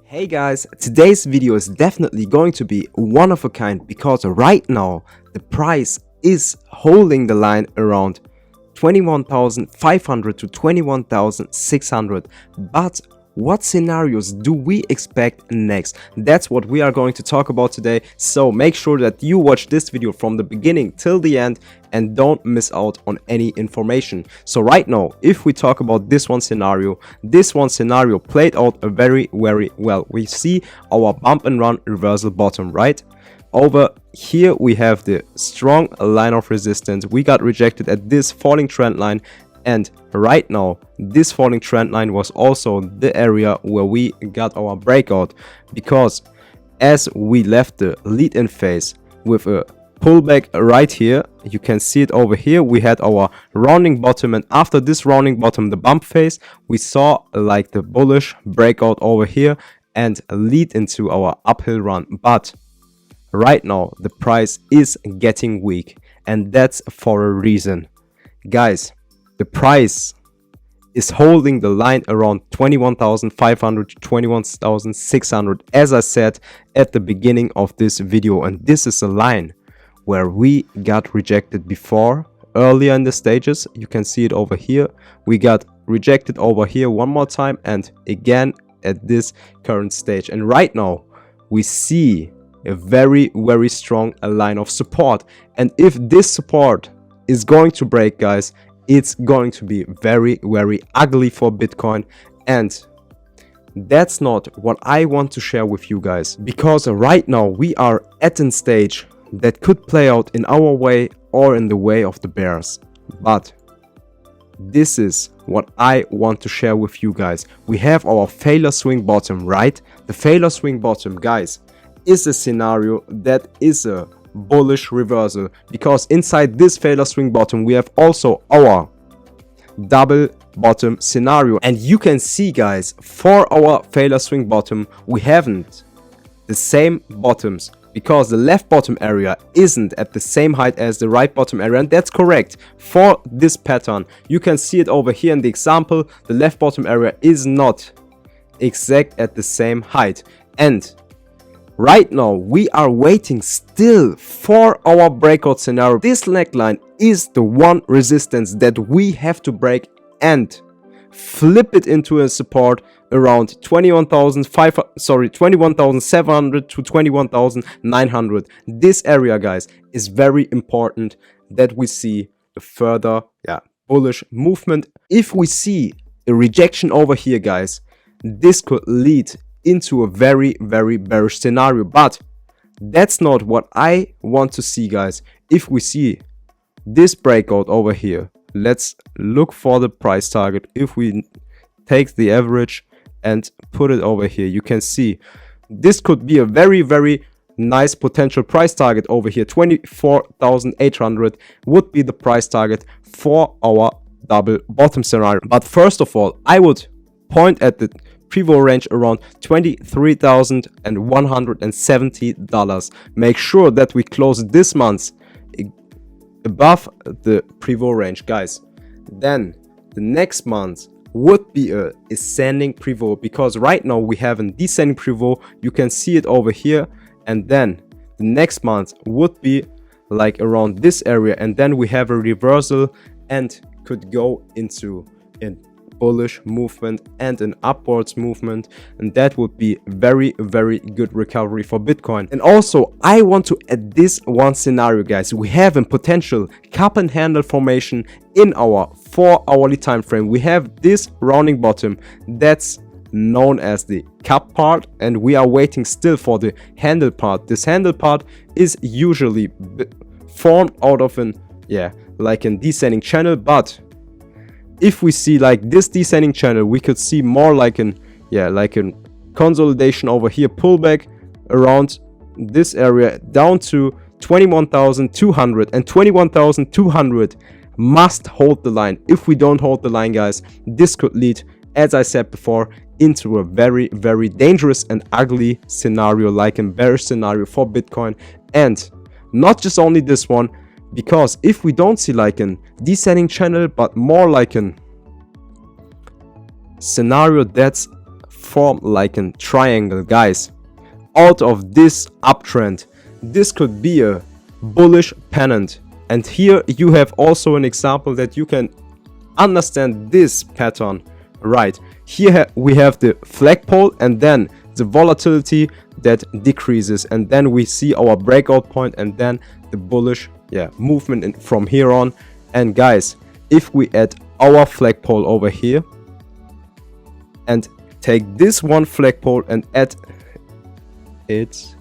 Hey guys, today's video is definitely going to be one of a kind because right now the price is holding the line around 21,500 to 21,600. But what scenarios do we expect next? That's what we are going to talk about today. So make sure that you watch this video from the beginning till the end and don't miss out on any information. So right now, if we talk about this one scenario played out very well. We see our bump and run reversal bottom, right? Over here we have the strong line of resistance. We got rejected at this falling trend line, and right now this falling trend line was also the area where we got our breakout, because as we left the lead-in phase with a pullback right here, you can see it over here, we had our rounding bottom, and after this rounding bottom, the bump phase, we saw like the bullish breakout over here and lead into our uphill run. But right now the price is getting weak, and that's for a reason, guys. The price is holding the line around 21,500 to 21,600, as I said at the beginning of this video. And this is a line where we got rejected before, earlier in the stages. You can see it over here. We got rejected over here one more time, and again at this current stage. And right now we see a very strong line of support. And if this support is going to break, guys, it's going to be very ugly for Bitcoin. And that's not what I want to share with you guys, because right now we are at a stage that could play out in our way or in the way of the bears. But this is what I want to share with you guys. We have our failure swing bottom, right? The failure swing bottom, guys, is a scenario that is a bullish reversal, because inside this failure swing bottom we have also our double bottom scenario. And you can see, guys, for our failure swing bottom we haven't the same bottoms, because the left bottom area isn't at the same height as the right bottom area. And that's correct for this pattern. You can see it over here in the example. The left bottom area is not exact at the same height, and right now we are waiting still for our breakout scenario. This neckline is the one resistance that we have to break and flip it into a support around 21,700 to 21,900. This area, guys, is very important that we see a further bullish movement. If we see a rejection over here, guys, this could lead into a very bearish scenario. But that's not what I want to see, guys. If we see this breakout over here, let's look for the price target. If we take the average and put it over here, you can see this could be a very nice potential price target over here. 24,800 would be the price target for our double bottom scenario. But first of all, I would point at the pivot range around $23,170. Make sure that we close this month above the pivot range, guys. Then the next month would be a ascending pivot, because right now we have a descending pivot. You can see it over here. And then the next month would be like around this area, and then we have a reversal and could go into an bullish movement and an upwards movement, and that would be very good recovery for Bitcoin. And also I want to add this one scenario, guys. We have a potential cup and handle formation in our 4-hourly time frame. We have this rounding bottom that's known as the cup part, and we are waiting still for the handle part. This handle part is usually formed out of an like a descending channel. But if we see like this descending channel, we could see more like an like a consolidation over here, pullback around this area down to 21,200, and 21,200 must hold the line. If we don't hold the line, guys, this could lead, as I said before, into a very dangerous and ugly scenario, like a bearish scenario for Bitcoin. And not just only this one, because if we don't see like a descending channel, but more like a scenario that's form like a triangle, guys. Out of this uptrend, this could be a bullish pennant. And here you have also an example that you can understand this pattern. Right, here we have the flagpole and then the volatility that decreases, and then we see our breakout point and then the bullish movement from here on. And guys, if we add our flagpole over here and take this one flagpole and add it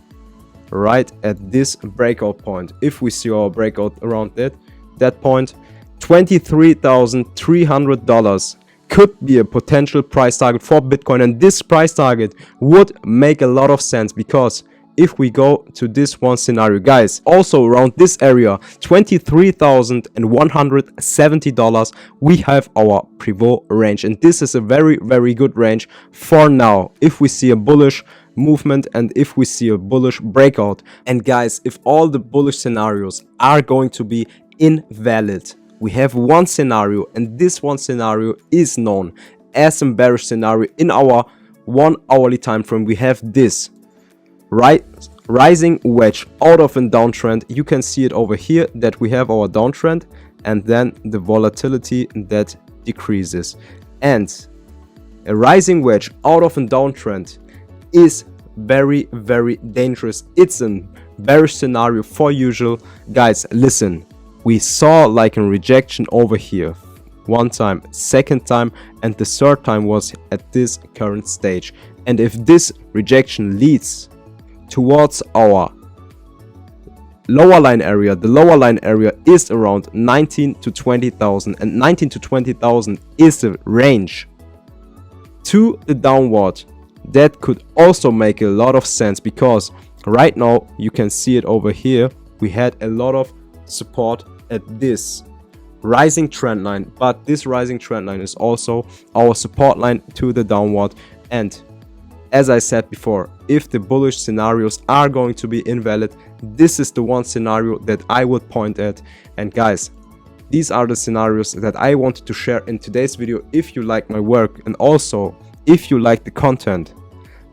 right at this breakout point, if we see our breakout around that point, $23,300 could be a potential price target for Bitcoin. And this price target would make a lot of sense, because if we go to this one scenario, guys, also around this area, $23,170, we have our pivot range, and this is a very, very good range for now if we see a bullish movement and if we see a bullish breakout. And guys, if all the bullish scenarios are going to be invalid, we have one scenario, and this one scenario is known as a bearish scenario. In our 1 hourly time frame, we have this rising wedge out of a downtrend. You can see it over here that we have our downtrend and then the volatility that decreases. And a rising wedge out of a downtrend is very, very dangerous. It's a bearish scenario for usual. Guys, listen, we saw like a rejection over here one time, second time, and the third time was at this current stage. And if this rejection leads towards our lower line area, the lower line area is around 19 to 20,000, and 19 to 20,000 is the range to the downward. That could also make a lot of sense, because right now you can see it over here. We had a lot of support at this rising trend line, but this rising trend line is also our support line to the downward. And as I said before, if the bullish scenarios are going to be invalid, this is the one scenario that I would point at. And guys, these are the scenarios that I wanted to share in today's video. If you like my work and also if you like the content,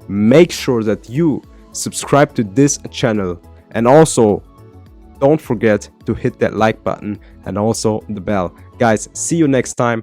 make sure that you subscribe to this channel, and also don't forget to hit that like button and also the bell. Guys, see you next time.